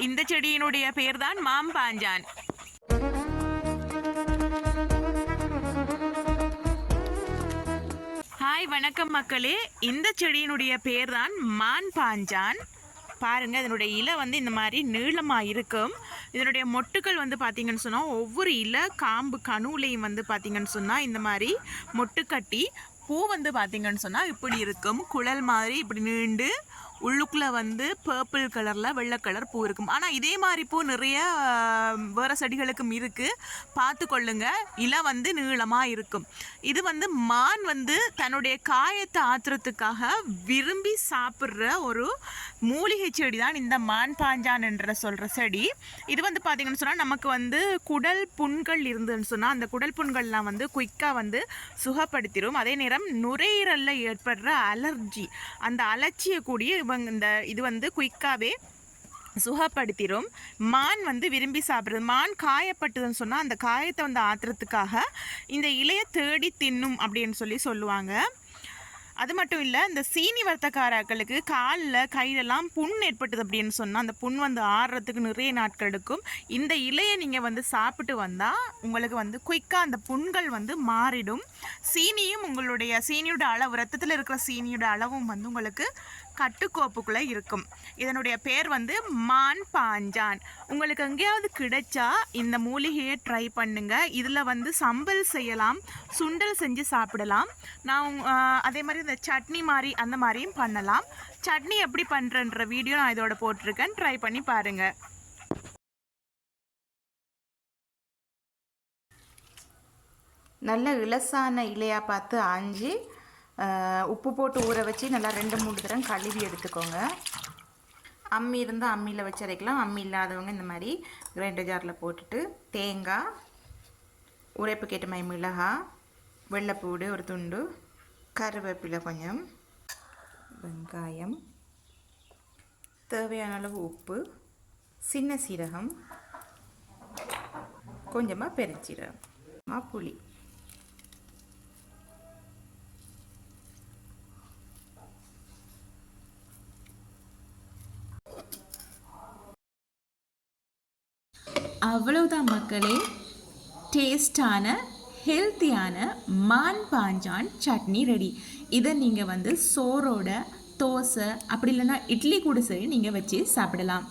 இந்த செடியினுடைய பேர் தான் மாம்பாஞ்சான். ஹாய் வணக்கம் மக்களே. இந்த செடியினுடைய பேர் தான் மான் பாஞ்சான். பாருங்கள், இதனுடைய இலை வந்து இந்த மாதிரி நீளமாக இருக்கும். இதனுடைய மொட்டுக்கள் வந்து பார்த்திங்கன்னு சொன்னால் ஒவ்வொரு இலை காம்பு கணுலையும் வந்து பார்த்திங்கன்னு சொன்னால் இந்த மாதிரி மொட்டு கட்டி பூ வந்து பார்த்திங்கன்னு சொன்னால் இப்படி இருக்கும். குழல் மாதிரி இப்படி நீண்டு உள்ளுக்குள்ளே வந்து பர்பிள் கலரில் வெள்ளை கலர் பூ இருக்கும். ஆனால் இதே மாதிரி பூ நிறைய வேறு செடிகளுக்கும் இருக்குது, பார்த்து கொள்ளுங்க. இலை வந்து நீளமாக இருக்கும். இது வந்து மான் வந்து தன்னுடைய காயத்தை ஆத்துறதுக்காக விரும்பி சாப்பிட்ற ஒரு மூலிகை செடி தான் இந்த மான் பாஞ்சான் என்ற சொல்கிற செடி. இது வந்து பார்த்திங்கன்னு சொன்னால் நமக்கு வந்து குடல் புண்கள் இருந்துன்னு சொன்னால் அந்த குடல் புண்கள்லாம் வந்து குயிக்காக வந்து சுகப்படுத்திடும். அதே நேரம் நுரையீரலில் ஏற்படுற அலர்ஜி, அந்த அலர்ச்சியை கூடிய இந்த இது வந்து குயிக்காகவே சுகப்படுத்திடும். மான் வந்து விரும்பி சாப்பிட்றது. மான் காயப்பட்டதுன்னு சொன்னால் அந்த காயத்தை வந்து ஆத்துறதுக்காக இந்த இலையை தேடி தின்னும் அப்படின்னு சொல்லுவாங்க. அது மட்டும் இல்லை, இந்த சீனி வர்த்தக்காரர்களுக்கு காலில் கையிலெல்லாம் புண் ஏற்பட்டது அப்படின்னு சொன்னால் அந்த புண் வந்து ஆறுறதுக்கு நிறைய நாட்கள் எடுக்கும். இந்த இலையை நீங்கள் வந்து சாப்பிட்டு வந்தால் உங்களுக்கு வந்து குயிக்காக அந்த புண்கள் வந்து மாறிடும். சீனியும் உங்களுடைய சீனியோட அளவு, ரத்தத்தில் இருக்கிற சீனியோட அளவும் வந்து உங்களுக்கு கட்டுக்கோப்புக்குள்ளே இருக்கும். இதனுடைய பேர் வந்து மான் பாஞ்சான். உங்களுக்கு எங்கேயாவது கிடைச்சா இந்த மூலிகையை ட்ரை பண்ணுங்கள். இதில் வந்து சம்பல் செய்யலாம், சுண்டல் செஞ்சு சாப்பிடலாம். நான் அதே மாதிரி இந்த சட்னி மாதிரி அந்த மாதிரியும் பண்ணலாம். சட்னி எப்படி பண்ணுறன்ற வீடியோ நான் இதோட போட்டிருக்கேன், ட்ரை பண்ணி பாருங்கள். நல்ல இலசான இலையாக பார்த்து ஆஞ்சி உப்பு போட்டு ஊற வச்சு நல்லா 2-3 தரம் கழுவி எடுத்துக்கோங்க. அம்மி இருந்தால் அம்மியில் வச்சு அரைக்கலாம். அம்மி இல்லாதவங்க இந்த மாதிரி கிரைண்டர் ஜாரில் போட்டுட்டு தேங்காய், உரைப்புக்கு ஏற்ற மாதிரி மிளகாய், வெள்ளைப்பூடு ஒரு துண்டு, கருவேப்பிலை கொஞ்சம், வெங்காயம், தேவையான அளவு உப்பு, சின்ன சீரகம், கொஞ்சமாக பெருஞ்சீரகம், புளி. அவ்வளவுதான் மக்களே, டேஸ்டான ஹெல்த்தியான மான் பாஞ்சான் சட்னி ரெடி. இதை நீங்கள் வந்து சோறோட, தோசை அப்படி இல்லைன்னா இட்லி கூட சரி நீங்கள் வச்சு சாப்பிடலாம்.